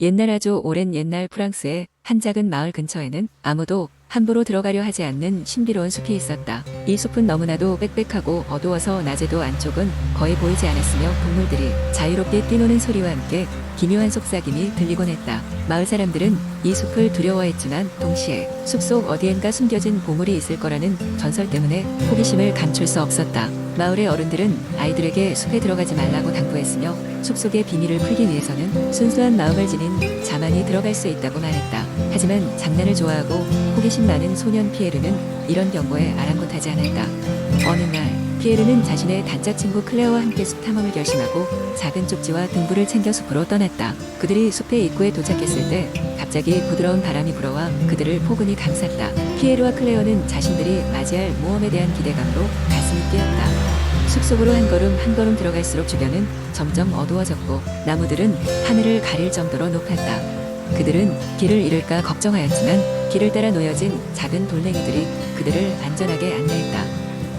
옛날 아주 오랜 옛날 프랑스의 한 작은 마을 근처에는 아무도 함부로 들어가려 하지 않는 신비로운 숲이 있었다. 이 숲은 너무나도 빽빽하고 어두워서 낮에도 안쪽은 거의 보이지 않았으며 동물들이 자유롭게 뛰노는 소리와 함께 기묘한 속삭임이 들리곤 했다. 마을 사람들은 이 숲을 두려워했지만 동시에 숲속 어디엔가 숨겨진 보물이 있을 거라는 전설 때문에 호기심을 감출 수 없었다. 마을의 어른들은 아이들에게 숲에 들어가지 말라고 당부했으며 숲속의 비밀을 풀기 위해서는 순수한 마음을 지닌 자만이 들어갈 수 있다고 말했다. 하지만 장난을 좋아하고 호기심 많은 소년 피에르는 이런 경고에 아랑곳하지 않았다. 어느 날 피에르는 자신의 단짝 친구 클레어와 함께 숲 탐험을 결심하고 작은 쪽지와 등불을 챙겨 숲으로 떠났다. 그들이 숲의 입구에 도착했을 때 갑자기 부드러운 바람이 불어와 그들을 포근히 감쌌다. 피에르와 클레어는 자신들이 맞이할 모험에 대한 기대감으로 가슴이 뛰었다. 숲속으로 한 걸음 한 걸음 들어갈수록 주변은 점점 어두워졌고 나무들은 하늘을 가릴 정도로 높았다. 그들은 길을 잃을까 걱정하였지만 길을 따라 놓여진 작은 돌멩이들이 그들을 안전하게 안내했다.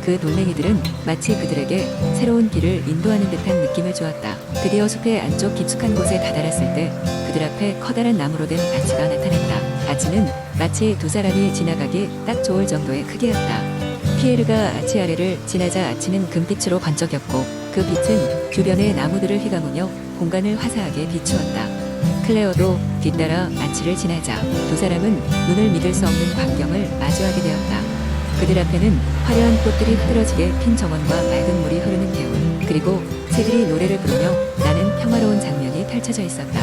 그 돌멩이들은 마치 그들에게 새로운 길을 인도하는 듯한 느낌을 주었다. 드디어 숲의 안쪽 깊숙한 곳에 다다랐을 때 그들 앞에 커다란 나무로 된 아치가 나타났다. 아치는 마치 두 사람이 지나가기 딱 좋을 정도의 크기였다. 피에르가 아치 아래를 지나자 아치는 금빛으로 번쩍였고 그 빛은 주변의 나무들을 휘감으며 공간을 화사하게 비추었다. 클레어도 뒤따라 아치를 지나자 두 사람은 눈을 믿을 수 없는 광경을 마주하게 되었다. 그들 앞에는 화려한 꽃들이 흐드러지게 핀 정원과 맑은 물이 흐르는 개울, 그리고 새들이 노래를 부르며 나는 평화로운 장면이 펼쳐져 있었다.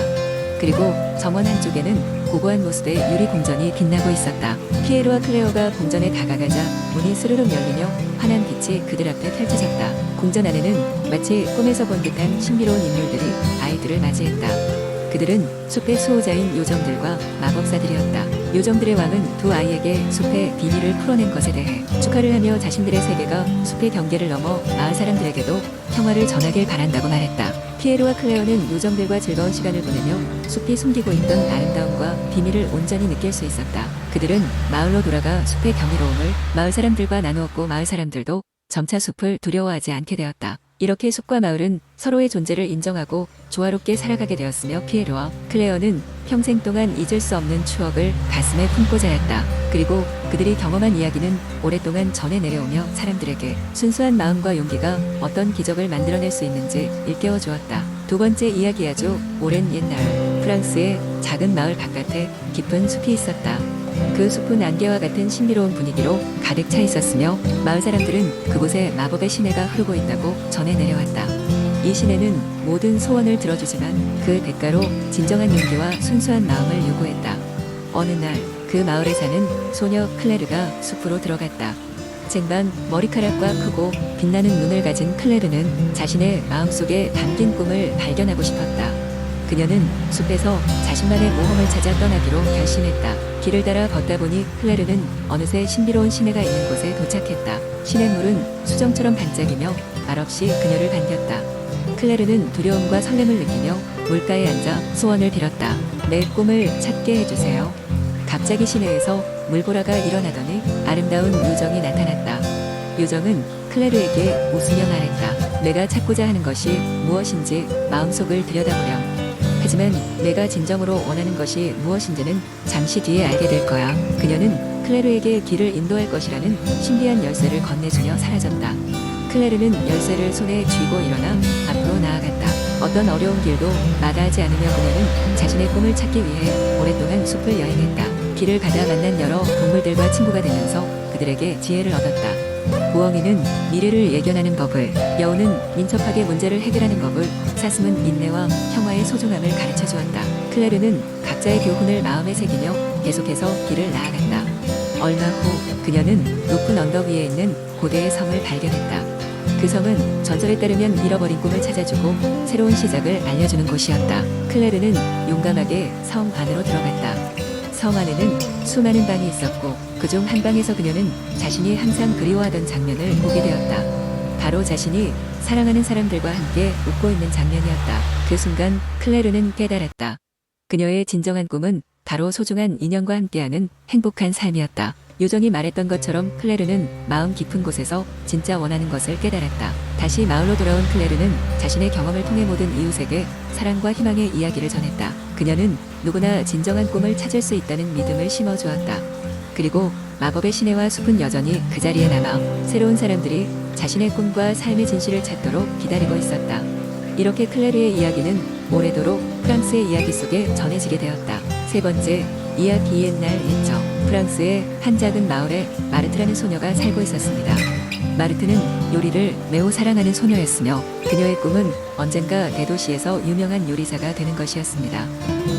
그리고 정원 한쪽에는 고고한 모습의 유리 궁전이 빛나고 있었다. 피에르와 클레어가 궁전에 다가가자 문이 스르륵 열리며 환한 빛이 그들 앞에 펼쳐졌다. 궁전 안에는 마치 꿈에서 본 듯한 신비로운 인물들이 아이들을 맞이했다. 그들은 숲의 수호자인 요정들과 마법사들이었다. 요정들의 왕은 두 아이에게 숲의 비밀을 풀어낸 것에 대해 축하를 하며 자신들의 세계가 숲의 경계를 넘어 마을 사람들에게도 평화를 전하길 바란다고 말했다. 피에르와 클레어는 요정들과 즐거운 시간을 보내며 숲이 숨기고 있던 아름다움과 비밀을 온전히 느낄 수 있었다. 그들은 마을로 돌아가 숲의 경이로움을 마을 사람들과 나누었고 마을 사람들도 점차 숲을 두려워하지 않게 되었다. 이렇게 숲과 마을은 서로의 존재를 인정하고 조화롭게 살아가게 되었으며 피에르와 클레어는 평생 동안 잊을 수 없는 추억을 가슴에 품고 자랐다. 그리고 그들이 경험한 이야기는 오랫동안 전해 내려오며 사람들에게 순수한 마음과 용기가 어떤 기적을 만들어낼 수 있는지 일깨워 주었다. 두 번째 이야기야죠. 오랜 옛날 프랑스의 작은 마을 바깥에 깊은 숲이 있었다. 그 숲은 안개와 같은 신비로운 분위기로 가득 차 있었으며 마을 사람들은 그곳에 마법의 시내가 흐르고 있다고 전해 내려왔다. 이 시내는 모든 소원을 들어주지만 그 대가로 진정한 용기와 순수한 마음을 요구했다. 어느 날 그 마을에 사는 소녀 클레르가 숲으로 들어갔다. 쟁반 머리카락과 크고 빛나는 눈을 가진 클레르는 자신의 마음속에 담긴 꿈을 발견하고 싶었다. 그녀는 숲에서 자신만의 모험을 찾아 떠나기로 결심했다. 길을 따라 걷다 보니 클레르는 어느새 신비로운 시내가 있는 곳에 도착했다. 시냇물은 수정처럼 반짝이며 말없이 그녀를 반겼다. 클레르는 두려움과 설렘을 느끼며 물가에 앉아 소원을 빌었다. 내 꿈을 찾게 해주세요. 갑자기 시내에서 물보라가 일어나더니 아름다운 요정이 나타났다. 요정은 클레르에게 웃으며 말했다. 내가 찾고자 하는 것이 무엇인지 마음속을 들여다보렴. 하지만 내가 진정으로 원하는 것이 무엇인지는 잠시 뒤에 알게 될 거야. 그녀는 클레르에게 길을 인도할 것이라는 신비한 열쇠를 건네주며 사라졌다. 클레르는 열쇠를 손에 쥐고 일어나 앞으로 나아갔다. 어떤 어려운 길도 마다하지 않으며 그녀는 자신의 꿈을 찾기 위해 오랫동안 숲을 여행했다. 길을 가다 만난 여러 동물들과 친구가 되면서 그들에게 지혜를 얻었다. 부엉이는 미래를 예견하는 법을, 여우는 민첩하게 문제를 해결하는 법을, 사슴은 인내와 평화의 소중함을 가르쳐 주었다. 클레르는 각자의 교훈을 마음에 새기며 계속해서 길을 나아갔다. 얼마 후 그녀는 높은 언덕 위에 있는 고대의 성을 발견했다. 그 성은 전설에 따르면 잃어버린 꿈을 찾아주고 새로운 시작을 알려주는 곳이었다. 클레르는 용감하게 성 안으로 들어갔다. 성 안에는 수많은 방이 있었고 그중 한 방에서 그녀는 자신이 항상 그리워하던 장면을 보게 되었다. 바로 자신이 사랑하는 사람들과 함께 웃고 있는 장면이었다. 그 순간 클레르는 깨달았다. 그녀의 진정한 꿈은 바로 소중한 인연과 함께하는 행복한 삶이었다. 요정이 말했던 것처럼 클레르는 마음 깊은 곳에서 진짜 원하는 것을 깨달았다. 다시 마을로 돌아온 클레르는 자신의 경험을 통해 모든 이웃에게 사랑과 희망의 이야기를 전했다. 그녀는 누구나 진정한 꿈을 찾을 수 있다는 믿음을 심어주었다. 그리고 마법의 시내와 숲은 여전히 그 자리에 남아 새로운 사람들이 자신의 꿈과 삶의 진실을 찾도록 기다리고 있었다. 이렇게 클레르의 이야기는 오래도록 프랑스의 이야기 속에 전해지게 되었다. 세 번째, 이야기 옛날 옛적. 프랑스의 한 작은 마을에 마르트라는 소녀가 살고 있었습니다. 마르트는 요리를 매우 사랑하는 소녀였으며 그녀의 꿈은 언젠가 대도시에서 유명한 요리사가 되는 것이었습니다.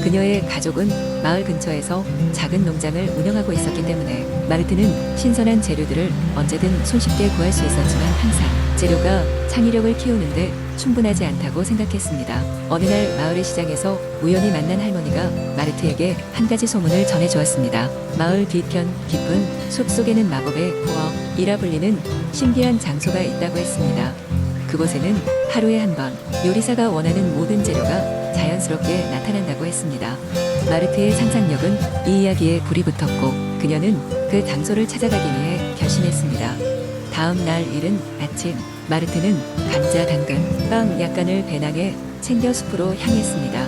그녀의 가족은 마을 근처에서 작은 농장을 운영하고 있었기 때문에 마르트는 신선한 재료들을 언제든 손쉽게 구할 수 있었지만 항상 재료가 창의력을 키우는데 충분하지 않다고 생각했습니다. 어느 날 마을의 시장에서 우연히 만난 할머니가 마르트에게 한 가지 소문을 전해주었습니다. 마을 뒤편 깊은 숲 속에는 마법의 부엌이라 불리는 신비한 장소가 있다고 했습니다. 그곳에는 하루에 한 번 요리사가 원하는 모든 재료가 자연스럽게 나타난다고 했습니다. 마르트의 상상력은 이 이야기에 불이 붙었고 그녀는 그 장소를 찾아가기 위해 결심했습니다. 다음 날 이른 아침 마르트는 감자, 당근, 빵 약간을 배낭에 챙겨 숲으로 향했습니다.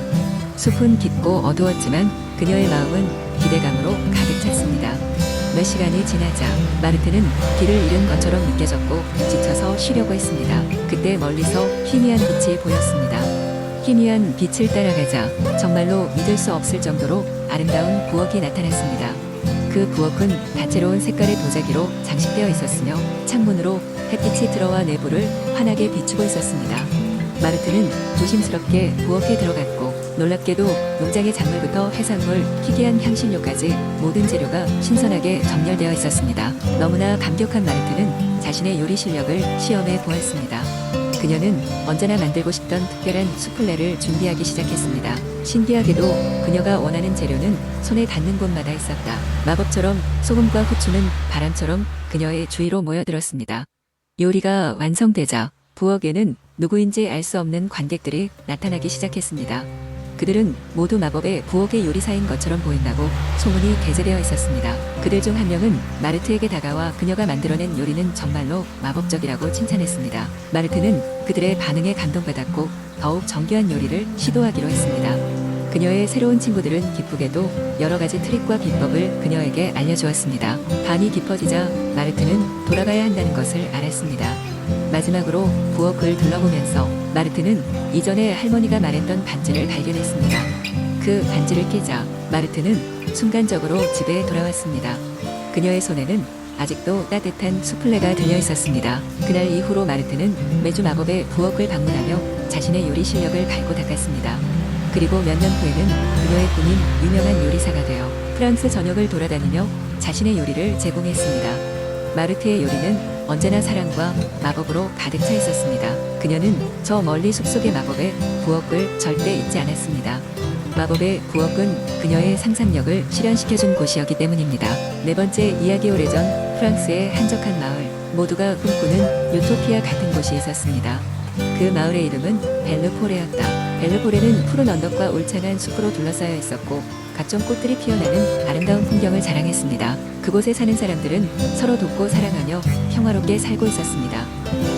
숲은 깊고 어두웠지만 그녀의 마음은 기대감으로 가득 찼습니다. 몇 시간이 지나자 마르트는 길을 잃은 것처럼 느껴졌고 지쳐서 쉬려고 했습니다. 그때 멀리서 희미한 빛이 보였습니다. 희미한 빛을 따라가자 정말로 믿을 수 없을 정도로 아름다운 부엌이 나타났습니다. 그 부엌은 다채로운 색깔의 도자기로 장식되어 있었으며 창문으로 햇빛이 들어와 내부를 환하게 비추고 있었습니다. 마르트는 조심스럽게 부엌에 들어갔고 놀랍게도 농장의 작물부터 해산물, 희귀한 향신료까지 모든 재료가 신선하게 정렬되어 있었습니다. 너무나 감격한 마르트는 자신의 요리 실력을 시험해 보았습니다. 그녀는 언제나 만들고 싶던 특별한 수플레를 준비하기 시작했습니다. 신기하게도 그녀가 원하는 재료는 손에 닿는 곳마다 있었다. 마법처럼 소금과 후추는 바람처럼 그녀의 주위로 모여들었습니다. 요리가 완성되자 부엌에는 누구인지 알 수 없는 관객들이 나타나기 시작했습니다. 그들은 모두 마법의 부엌의 요리사인 것처럼 보인다고 소문이 게재되어 있었습니다. 그들 중 한 명은 마르트에게 다가와 그녀가 만들어낸 요리는 정말로 마법적이라고 칭찬했습니다. 마르트는 그들의 반응에 감동받았고 더욱 정교한 요리를 시도하기로 했습니다. 그녀의 새로운 친구들은 기쁘게도 여러 가지 트릭과 비법을 그녀에게 알려주었습니다. 밤이 깊어지자 마르트는 돌아가야 한다는 것을 알았습니다. 마지막으로 부엌을 둘러보면서 마르트는 이전에 할머니가 말했던 반지를 발견했습니다. 그 반지를 끼자 마르트는 순간적으로 집에 돌아왔습니다. 그녀의 손에는 아직도 따뜻한 수플레가 들려 있었습니다. 그날 이후로 마르트는 매주 마법의 부엌을 방문하며 자신의 요리 실력을 갈고 닦았습니다. 그리고 몇 년 후에는 그녀의 꿈인 유명한 요리사가 되어 프랑스 전역을 돌아다니며 자신의 요리를 제공했습니다. 마르트의 요리는 언제나 사랑과 마법으로 가득 차 있었습니다. 그녀는 저 멀리 숲속의 마법의 부엌을 절대 잊지 않았습니다. 마법의 부엌은 그녀의 상상력을 실현시켜준 곳이었기 때문입니다. 네 번째 이야기. 오래전 프랑스의 한적한 마을, 모두가 꿈꾸는 유토피아 같은 곳이 있었습니다. 그 마을의 이름은 벨르포레였다. 벨르포레는 푸른 언덕과 울창한 숲으로 둘러싸여 있었고 각종 꽃들이 피어나는 아름다운 풍경을 자랑했습니다. 그곳에 사는 사람들은 서로 돕고 사랑하며 평화롭게 살고 있었습니다.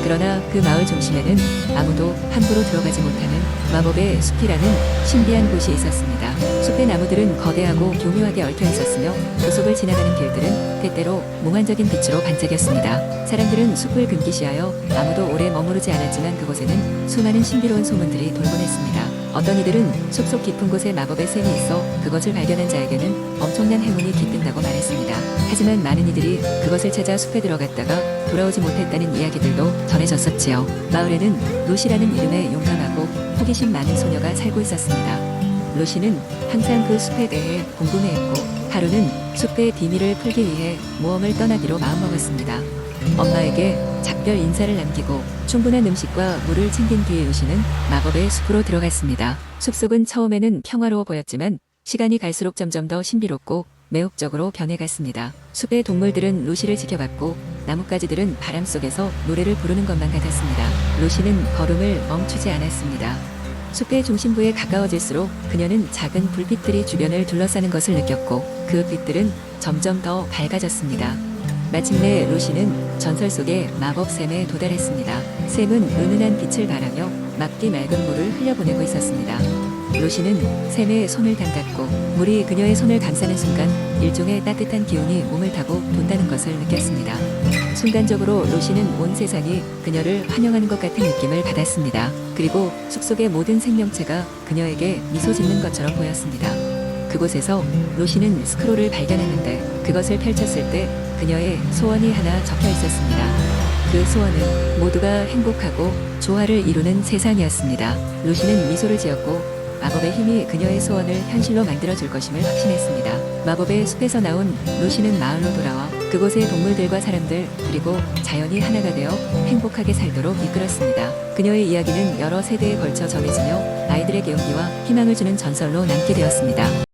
그러나 그 마을 중심에는 아무도 함부로 들어가지 못하는 마법의 숲이라는 신비한 곳이 있었습니다. 숲의 나무들은 거대하고 교묘하게 얽혀 있었으며 그 속을 지나가는 길들은 때때로 몽환적인 빛으로 반짝였습니다. 사람들은 숲을 금기시하여 아무도 오래 머무르지 않았지만 그곳에는 수많은 신비로운 소문들이 돌곤 했습니다. 어떤 이들은 숲속 깊은 곳에 마법의 샘이 있어 그것을 발견한 자에게는 엄청난 행운이 깃든다고 말했습니다. 하지만 많은 이들이 그것을 찾아 숲에 들어갔다가 돌아오지 못했다는 이야기들도 전해졌었지요. 마을에는 루시라는 이름의 용감하고 호기심 많은 소녀가 살고 있었습니다. 루시는 항상 그 숲에 대해 궁금해했고 하루는 숲의 비밀을 풀기 위해 모험을 떠나기로 마음먹었습니다. 엄마에게 작별 인사를 남기고 충분한 음식과 물을 챙긴 뒤에 루시는 마법의 숲으로 들어갔습니다. 숲속은 처음에는 평화로워 보였지만 시간이 갈수록 점점 더 신비롭고 매혹적으로 변해갔습니다. 숲의 동물들은 루시를 지켜봤고 나뭇가지들은 바람 속에서 노래를 부르는 것만 같았습니다. 루시는 걸음을 멈추지 않았습니다. 숲의 중심부에 가까워질수록 그녀는 작은 불빛들이 주변을 둘러싸는 것을 느꼈고 그 빛들은 점점 더 밝아졌습니다. 마침내 루시는 전설 속의 마법샘에 도달했습니다. 샘은 은은한 빛을 발하며 맑디 맑은 물을 흘려보내고 있었습니다. 루시는 샘의 손을 담갔고 물이 그녀의 손을 감싸는 순간 일종의 따뜻한 기운이 몸을 타고 돈다는 것을 느꼈습니다. 순간적으로 루시는 온 세상이 그녀를 환영하는 것 같은 느낌을 받았습니다. 그리고 숲속의 모든 생명체가 그녀에게 미소 짓는 것처럼 보였습니다. 그곳에서 루시는 스크롤을 발견했는데 그것을 펼쳤을 때 그녀의 소원이 하나 적혀 있었습니다. 그 소원은 모두가 행복하고 조화를 이루는 세상이었습니다. 루시는 미소를 지었고 마법의 힘이 그녀의 소원을 현실로 만들어줄 것임을 확신했습니다. 마법의 숲에서 나온 루시는 마을로 돌아와 그곳의 동물들과 사람들 그리고 자연이 하나가 되어 행복하게 살도록 이끌었습니다. 그녀의 이야기는 여러 세대에 걸쳐 전해지며 아이들에게 용기와 희망을 주는 전설로 남게 되었습니다.